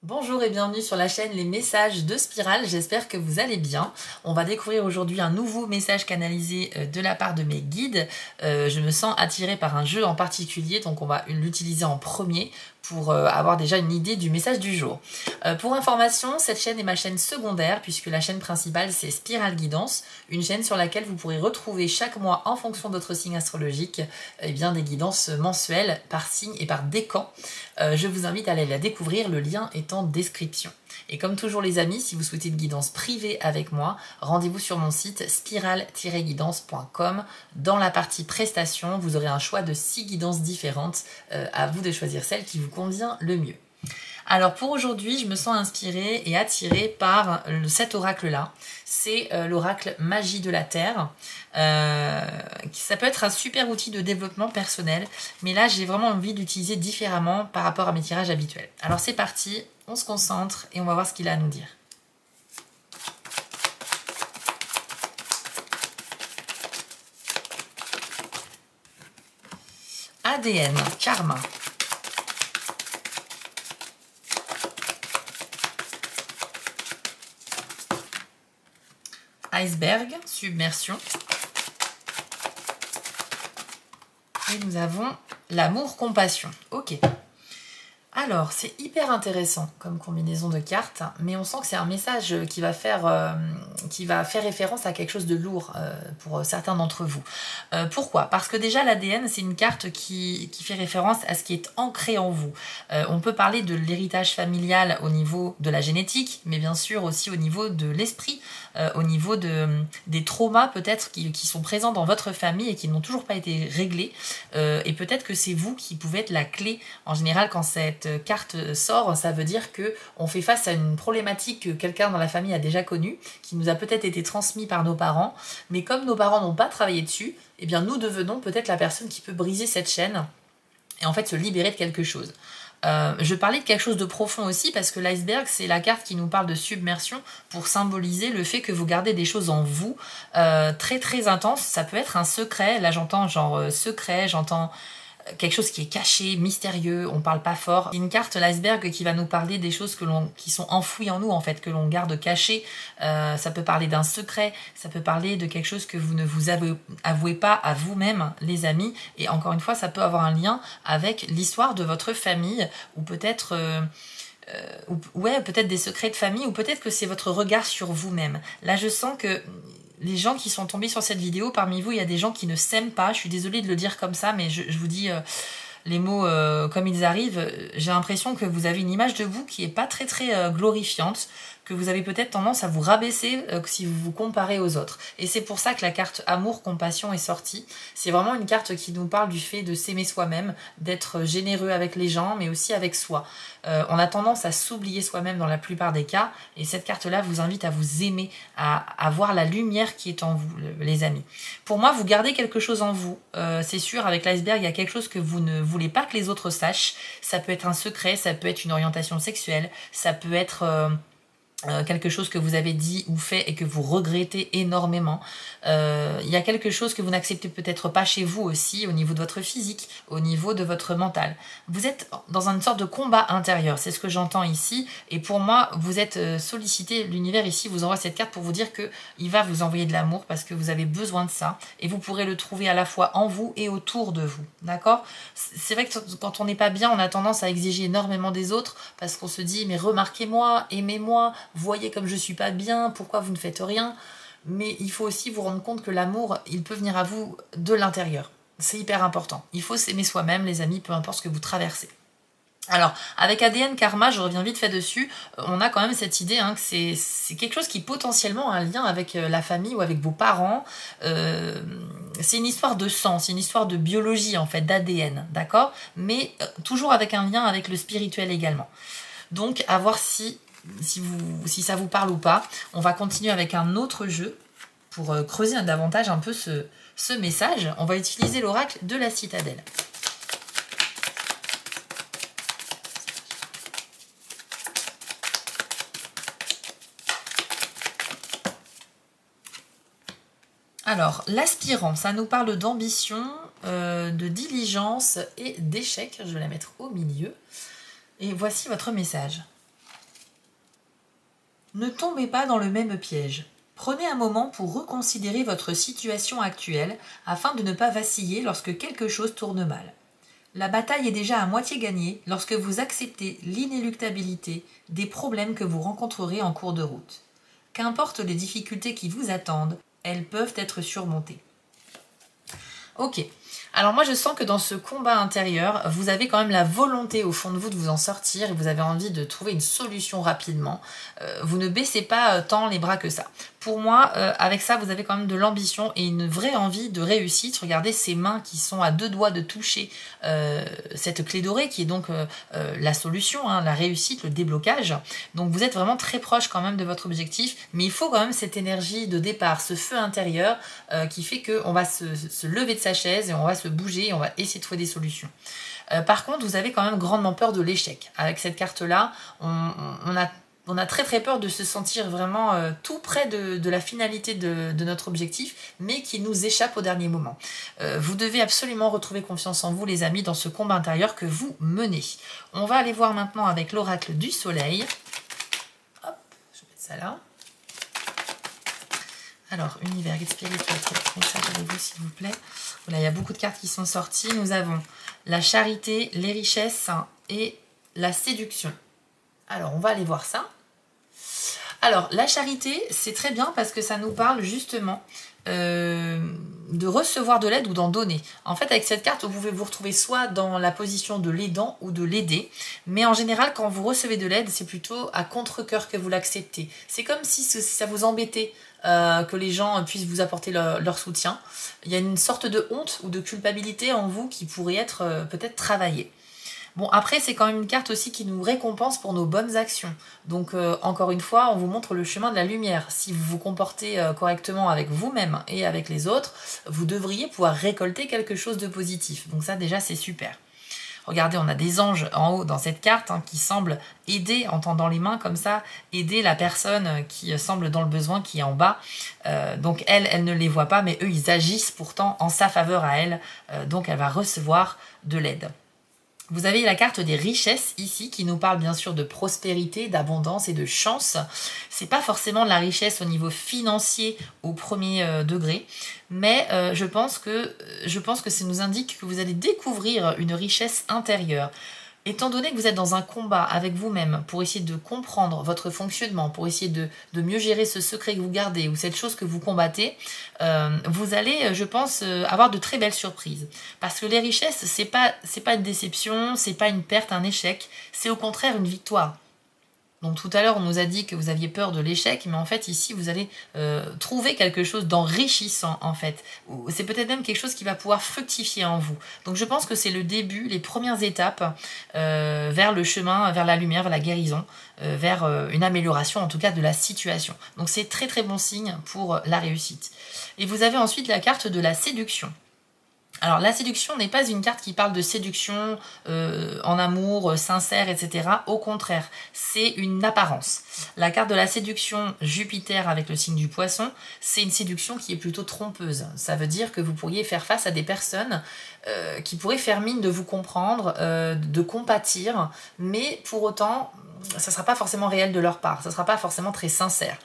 Bonjour et bienvenue sur la chaîne Les Messages de Spirale, j'espère que vous allez bien. On va découvrir aujourd'hui un nouveau message canalisé de la part de mes guides. Je me sens attirée par un jeu en particulier, donc on va l'utiliser en premier pour avoir déjà une idée du message du jour. Pour information, cette chaîne est ma chaîne secondaire puisque la chaîne principale c'est Spirale Guidance, une chaîne sur laquelle vous pourrez retrouver chaque mois en fonction de votre signe astrologique des guidances mensuelles par signe et par décan. Je vous invite à aller la découvrir, le lien est en description. Et comme toujours les amis, si vous souhaitez une guidance privée avec moi, rendez-vous sur mon site spirale-guidance.com. Dans la partie prestations, vous aurez un choix de 6 guidances différentes. À vous de choisir celle qui vous convient le mieux. Alors pour aujourd'hui, je me sens inspirée et attirée par cet oracle-là. C'est l'oracle Magie de la Terre. Ça peut être un super outil de développement personnel, mais là j'ai vraiment envie d'utiliser différemment par rapport à mes tirages habituels. Alors c'est parti, on se concentre et on va voir ce qu'il a à nous dire. ADN, karma. Iceberg, submersion. Et nous avons l'amour-compassion. Ok. Alors, c'est hyper intéressant comme combinaison de cartes, mais on sent que c'est un message qui va faire référence à quelque chose de lourd pour certains d'entre vous. Pourquoi? Parce que déjà, l'ADN, c'est une carte qui fait référence à ce qui est ancré en vous. On peut parler de l'héritage familial au niveau de la génétique, mais bien sûr aussi au niveau de l'esprit, au niveau des traumas peut-être qui sont présents dans votre famille et qui n'ont toujours pas été réglés. Et peut-être que c'est vous qui pouvez être la clé. En général, quand cette carte sort, ça veut dire que on fait face à une problématique que quelqu'un dans la famille a déjà connue, qui nous a peut-être été transmise par nos parents, mais comme nos parents n'ont pas travaillé dessus, eh bien nous devenons peut-être la personne qui peut briser cette chaîne et en fait se libérer de quelque chose. Je parlais de quelque chose de profond aussi parce que l'iceberg c'est la carte qui nous parle de submersion pour symboliser le fait que vous gardez des choses en vous très très intenses. Ça peut être un secret, là j'entends genre secret, j'entends quelque chose qui est caché, mystérieux, on parle pas fort. Une carte, l'iceberg, qui va nous parler des choses qui sont enfouies en nous, en fait, que l'on garde cachées. Ça peut parler d'un secret, ça peut parler de quelque chose que vous ne vous avouez pas à vous-même, les amis. Et encore une fois, ça peut avoir un lien avec l'histoire de votre famille, ou peut-être... ouais, peut-être des secrets de famille, ou peut-être que c'est votre regard sur vous-même. Là, je sens que les gens qui sont tombés sur cette vidéo, parmi vous, il y a des gens qui ne s'aiment pas. Je suis désolée de le dire comme ça, mais je vous dis les mots comme ils arrivent. J'ai l'impression que vous avez une image de vous qui est pas très très glorifiante, que vous avez peut-être tendance à vous rabaisser si vous vous comparez aux autres. Et c'est pour ça que la carte amour, compassion est sortie. C'est vraiment une carte qui nous parle du fait de s'aimer soi-même, d'être généreux avec les gens, mais aussi avec soi. On a tendance à s'oublier soi-même dans la plupart des cas, et cette carte-là vous invite à vous aimer, à voir la lumière qui est en vous, les amis. Pour moi, vous gardez quelque chose en vous. C'est sûr, avec l'iceberg, il y a quelque chose que vous ne voulez pas que les autres sachent. Ça peut être un secret, ça peut être une orientation sexuelle, ça peut être... quelque chose que vous avez dit ou fait et que vous regrettez énormément. Il y a quelque chose que vous n'acceptez peut-être pas chez vous aussi, au niveau de votre physique, au niveau de votre mental. Vous êtes dans une sorte de combat intérieur, c'est ce que j'entends ici, et pour moi, vous êtes sollicité, l'univers ici vous envoie cette carte pour vous dire que il va vous envoyer de l'amour parce que vous avez besoin de ça, et vous pourrez le trouver à la fois en vous et autour de vous, d'accord? C'est vrai que quand on n'est pas bien, on a tendance à exiger énormément des autres, parce qu'on se dit, mais remarquez-moi, aimez-moi, voyez comme je suis pas bien, pourquoi vous ne faites rien? Mais il faut aussi vous rendre compte que l'amour, il peut venir à vous de l'intérieur. C'est hyper important. Il faut s'aimer soi-même, les amis, peu importe ce que vous traversez. Alors, avec ADN Karma, je reviens vite fait dessus, on a quand même cette idée que c'est quelque chose qui potentiellement a un lien avec la famille ou avec vos parents. C'est une histoire de sang, c'est une histoire de biologie en fait, d'ADN, d'accord? Mais toujours avec un lien avec le spirituel également. Donc, à voir si ça vous parle ou pas. On va continuer avec un autre jeu pour creuser davantage un peu ce message. On va utiliser l'oracle de la citadelle. Alors, l'aspirant, ça nous parle d'ambition, de diligence et d'échec. Je vais la mettre au milieu. Et voici votre message. Ne tombez pas dans le même piège. Prenez un moment pour reconsidérer votre situation actuelle afin de ne pas vaciller lorsque quelque chose tourne mal. La bataille est déjà à moitié gagnée lorsque vous acceptez l'inéluctabilité des problèmes que vous rencontrerez en cours de route. Qu'importe les difficultés qui vous attendent, elles peuvent être surmontées. Ok, alors moi je sens que dans ce combat intérieur, vous avez quand même la volonté au fond de vous de vous en sortir et vous avez envie de trouver une solution rapidement. Vous ne baissez pas tant les bras que ça. Pour moi, avec ça, vous avez quand même de l'ambition et une vraie envie de réussite. Regardez ces mains qui sont à 2 doigts de toucher cette clé dorée qui est donc la solution, hein, la réussite, le déblocage. Donc vous êtes vraiment très proche quand même de votre objectif, mais il faut quand même cette énergie de départ, ce feu intérieur qui fait qu'on va se lever de sa chaise et on va se bouger et on va essayer de trouver des solutions. Par contre, vous avez quand même grandement peur de l'échec. Avec cette carte-là, on a très très peur de se sentir vraiment tout près de la finalité de notre objectif, mais qui nous échappe au dernier moment. Vous devez absolument retrouver confiance en vous, les amis, dans ce combat intérieur que vous menez. On va aller voir maintenant avec l'oracle du soleil. Hop, je vais mettre ça là. Alors, univers, guide spirituel, message avec vous s'il vous plaît. Voilà, il y a beaucoup de cartes qui sont sorties. Nous avons la charité, les richesses et la séduction. Alors, on va aller voir ça. Alors, la charité, c'est très bien parce que ça nous parle justement de recevoir de l'aide ou d'en donner. En fait, avec cette carte, vous pouvez vous retrouver soit dans la position de l'aidant ou de l'aider, mais en général, quand vous recevez de l'aide, c'est plutôt à contre-cœur que vous l'acceptez. C'est comme si ça vous embêtait que les gens puissent vous apporter leur soutien. Il y a une sorte de honte ou de culpabilité en vous qui pourrait être peut-être travaillée. Bon, après, c'est quand même une carte aussi qui nous récompense pour nos bonnes actions. Donc, encore une fois, on vous montre le chemin de la lumière. Si vous vous comportez correctement avec vous-même et avec les autres, vous devriez pouvoir récolter quelque chose de positif. Donc ça, déjà, c'est super. Regardez, on a des anges en haut dans cette carte qui semblent aider, en tendant les mains comme ça, aider la personne qui semble dans le besoin, qui est en bas. Donc elle ne les voit pas, mais eux, ils agissent pourtant en sa faveur à elle. Donc elle va recevoir de l'aide. Vous avez la carte des richesses ici qui nous parle bien sûr de prospérité, d'abondance et de chance. C'est pas forcément de la richesse au niveau financier au premier degré, mais je pense que ça nous indique que vous allez découvrir une richesse intérieure. Étant donné que vous êtes dans un combat avec vous-même pour essayer de comprendre votre fonctionnement, pour essayer de mieux gérer ce secret que vous gardez ou cette chose que vous combattez, vous allez, je pense, avoir de très belles surprises. Parce que les richesses, c'est pas une déception, c'est pas une perte, un échec, c'est au contraire une victoire. Donc tout à l'heure, on nous a dit que vous aviez peur de l'échec, mais en fait, ici, vous allez trouver quelque chose d'enrichissant, en fait. C'est peut-être même quelque chose qui va pouvoir fructifier en vous. Donc je pense que c'est le début, les premières étapes vers le chemin, vers la lumière, vers la guérison, vers une amélioration, en tout cas, de la situation. Donc c'est très très bon signe pour la réussite. Et vous avez ensuite la carte de la séduction. Alors la séduction n'est pas une carte qui parle de séduction en amour, sincère, etc. Au contraire, c'est une apparence. La carte de la séduction Jupiter avec le signe du poisson, c'est une séduction qui est plutôt trompeuse. Ça veut dire que vous pourriez faire face à des personnes qui pourraient faire mine de vous comprendre, de compatir, mais pour autant, ça ne sera pas forcément réel de leur part, ça ne sera pas forcément très sincère.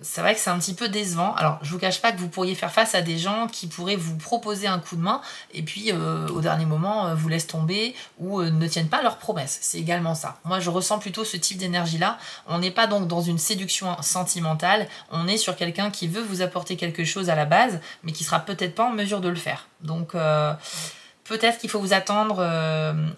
C'est vrai que c'est un petit peu décevant. Alors je vous cache pas que vous pourriez faire face à des gens qui pourraient vous proposer un coup de main et puis au dernier moment vous laissent tomber ou ne tiennent pas leurs promesses. C'est également ça. Moi je ressens plutôt ce type d'énergie là. On n'est pas donc dans une séduction sentimentale, on est sur quelqu'un qui veut vous apporter quelque chose à la base mais qui sera peut-être pas en mesure de le faire. Donc peut-être qu'il faut vous attendre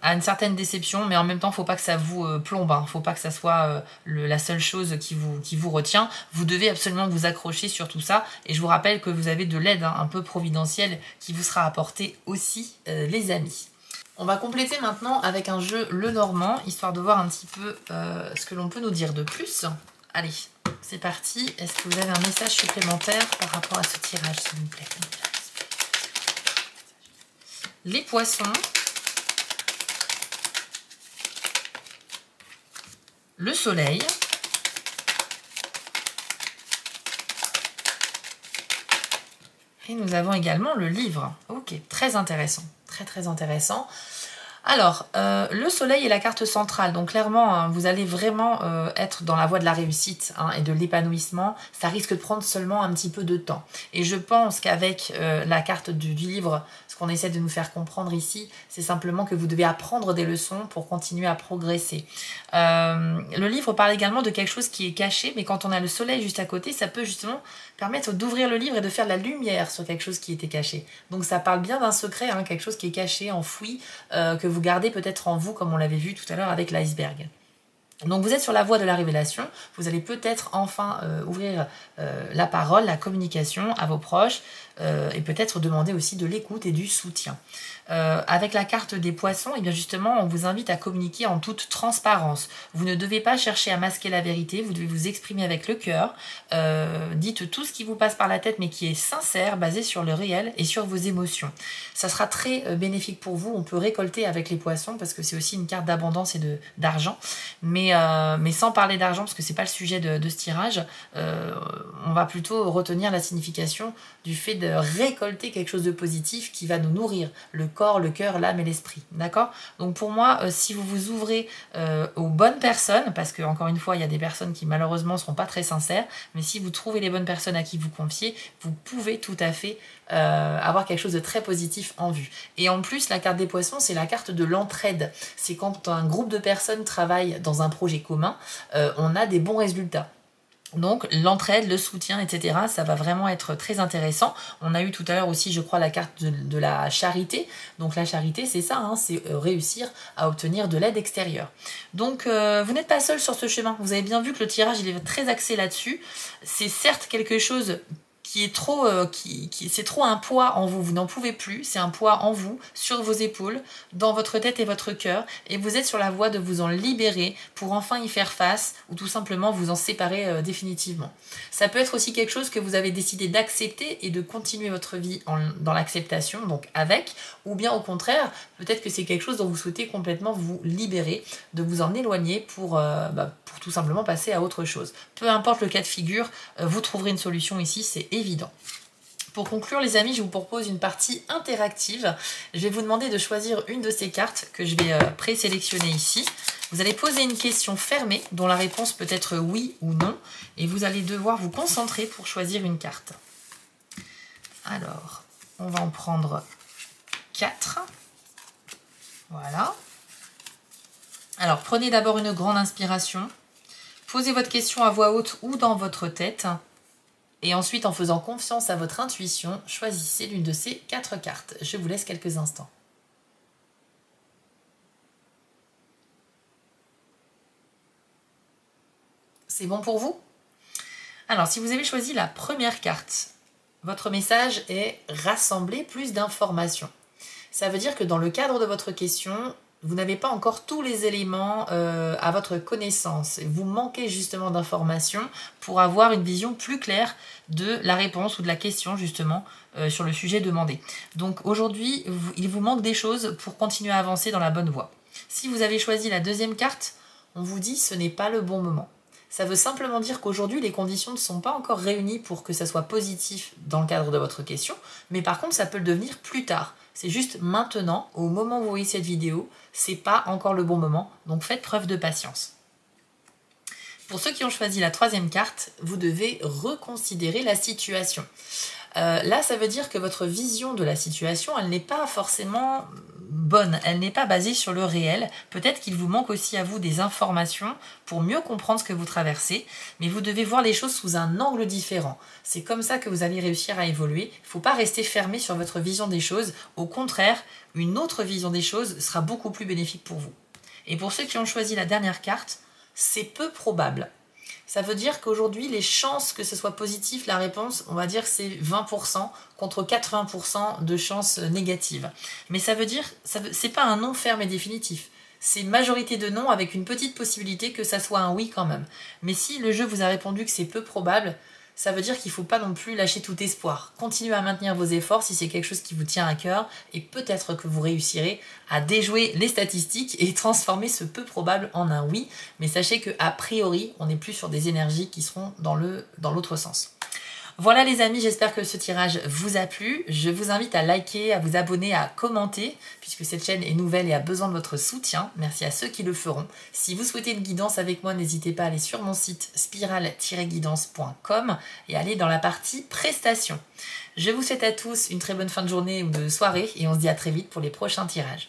à une certaine déception, mais en même temps, il ne faut pas que ça vous plombe. Il ne faut pas que ça soit la seule chose qui vous retient. Vous devez absolument vous accrocher sur tout ça. Et je vous rappelle que vous avez de l'aide un peu providentielle qui vous sera apportée aussi, les amis. On va compléter maintenant avec un jeu Lenormand, histoire de voir un petit peu ce que l'on peut nous dire de plus. Allez, c'est parti. Est-ce que vous avez un message supplémentaire par rapport à ce tirage, s'il vous plaît ? Les poissons, le soleil, et nous avons également le livre. Ok, très intéressant, très très intéressant. Alors, le soleil est la carte centrale, donc clairement, hein, vous allez vraiment être dans la voie de la réussite hein, et de l'épanouissement. Ça risque de prendre seulement un petit peu de temps. Et je pense qu'avec la carte du livre, ce qu'on essaie de nous faire comprendre ici, c'est simplement que vous devez apprendre des leçons pour continuer à progresser. Le livre parle également de quelque chose qui est caché, mais quand on a le soleil juste à côté, ça peut justement permettre d'ouvrir le livre et de faire de la lumière sur quelque chose qui était caché. Donc ça parle bien d'un secret, hein, quelque chose qui est caché, enfoui, que vous gardez peut-être en vous, comme on l'avait vu tout à l'heure avec l'iceberg. Donc vous êtes sur la voie de la révélation, vous allez peut-être enfin ouvrir la parole, la communication à vos proches et peut-être demander aussi de l'écoute et du soutien. Avec la carte des poissons, et bien justement, on vous invite à communiquer en toute transparence. Vous ne devez pas chercher à masquer la vérité, vous devez vous exprimer avec le cœur. Dites tout ce qui vous passe par la tête, mais qui est sincère, basé sur le réel et sur vos émotions. Ça sera très bénéfique pour vous. On peut récolter avec les poissons, parce que c'est aussi une carte d'abondance et d'argent. Mais sans parler d'argent, parce que c'est pas le sujet de ce tirage, on va plutôt retenir la signification du fait de récolter quelque chose de positif qui va nous nourrir, le corps, le cœur, l'âme et l'esprit. D'accord? Donc pour moi, si vous vous ouvrez aux bonnes personnes, parce que encore une fois, il y a des personnes qui malheureusement ne seront pas très sincères, mais si vous trouvez les bonnes personnes à qui vous confier, vous pouvez tout à fait avoir quelque chose de très positif en vue. Et en plus, la carte des poissons, c'est la carte de l'entraide. C'est quand un groupe de personnes travaille dans un projet commun, on a des bons résultats. Donc l'entraide, le soutien, etc. ça va vraiment être très intéressant. On a eu tout à l'heure aussi, je crois, la carte de la charité. Donc la charité, c'est ça, hein, c'est réussir à obtenir de l'aide extérieure. Donc vous n'êtes pas seul sur ce chemin. Vous avez bien vu que le tirage, il est très axé là-dessus. C'est certes quelque chose qui est trop, c'est trop un poids en vous, vous n'en pouvez plus, c'est un poids en vous, sur vos épaules, dans votre tête et votre cœur, et vous êtes sur la voie de vous en libérer pour enfin y faire face, ou tout simplement vous en séparer définitivement. Ça peut être aussi quelque chose que vous avez décidé d'accepter et de continuer votre vie dans l'acceptation, donc avec, ou bien au contraire, peut-être que c'est quelque chose dont vous souhaitez complètement vous libérer, de vous en éloigner pour tout simplement passer à autre chose. Peu importe le cas de figure, vous trouverez une solution ici, c'est évident. Pour conclure les amis, je vous propose une partie interactive. Je vais vous demander de choisir une de ces cartes que je vais présélectionner ici. Vous allez poser une question fermée dont la réponse peut être oui ou non et vous allez devoir vous concentrer pour choisir une carte. Alors, on va en prendre 4. Voilà. Alors, prenez d'abord une grande inspiration. Posez votre question à voix haute ou dans votre tête. Et ensuite, en faisant confiance à votre intuition, choisissez l'une de ces 4 cartes. Je vous laisse quelques instants. C'est bon pour vous? Alors, si vous avez choisi la première carte, votre message est « Rassembler plus d'informations ». Ça veut dire que dans le cadre de votre question, vous n'avez pas encore tous les éléments à votre connaissance. Vous manquez justement d'informations pour avoir une vision plus claire de la réponse ou de la question justement sur le sujet demandé. Donc aujourd'hui, il vous manque des choses pour continuer à avancer dans la bonne voie. Si vous avez choisi la deuxième carte, on vous dit ce n'est pas le bon moment. Ça veut simplement dire qu'aujourd'hui, les conditions ne sont pas encore réunies pour que ça soit positif dans le cadre de votre question, mais par contre, ça peut le devenir plus tard. C'est juste maintenant, au moment où vous voyez cette vidéo, c'est pas encore le bon moment, donc faites preuve de patience. Pour ceux qui ont choisi la troisième carte, vous devez reconsidérer la situation. Là, ça veut dire que votre vision de la situation, elle n'est pas forcément bonne, elle n'est pas basée sur le réel. Peut-être qu'il vous manque aussi à vous des informations pour mieux comprendre ce que vous traversez, mais vous devez voir les choses sous un angle différent. C'est comme ça que vous allez réussir à évoluer. Il ne faut pas rester fermé sur votre vision des choses. Au contraire, une autre vision des choses sera beaucoup plus bénéfique pour vous. Et pour ceux qui ont choisi la dernière carte, c'est peu probable. Ça veut dire qu'aujourd'hui, les chances que ce soit positif, la réponse, on va dire que c'est 20% contre 80% de chances négatives. Mais ça veut dire, c'est pas un non ferme et définitif. C'est une majorité de non avec une petite possibilité que ça soit un oui quand même. Mais si le jeu vous a répondu que c'est peu probable, ça veut dire qu'il ne faut pas non plus lâcher tout espoir. Continuez à maintenir vos efforts si c'est quelque chose qui vous tient à cœur et peut-être que vous réussirez à déjouer les statistiques et transformer ce peu probable en un oui. Mais sachez qu'a priori, on n'est plus sur des énergies qui seront dans l'autre sens. Voilà les amis, j'espère que ce tirage vous a plu. Je vous invite à liker, à vous abonner, à commenter, puisque cette chaîne est nouvelle et a besoin de votre soutien. Merci à ceux qui le feront. Si vous souhaitez une guidance avec moi, n'hésitez pas à aller sur mon site spiral-guidance.com et aller dans la partie prestations. Je vous souhaite à tous une très bonne fin de journée ou de soirée et on se dit à très vite pour les prochains tirages.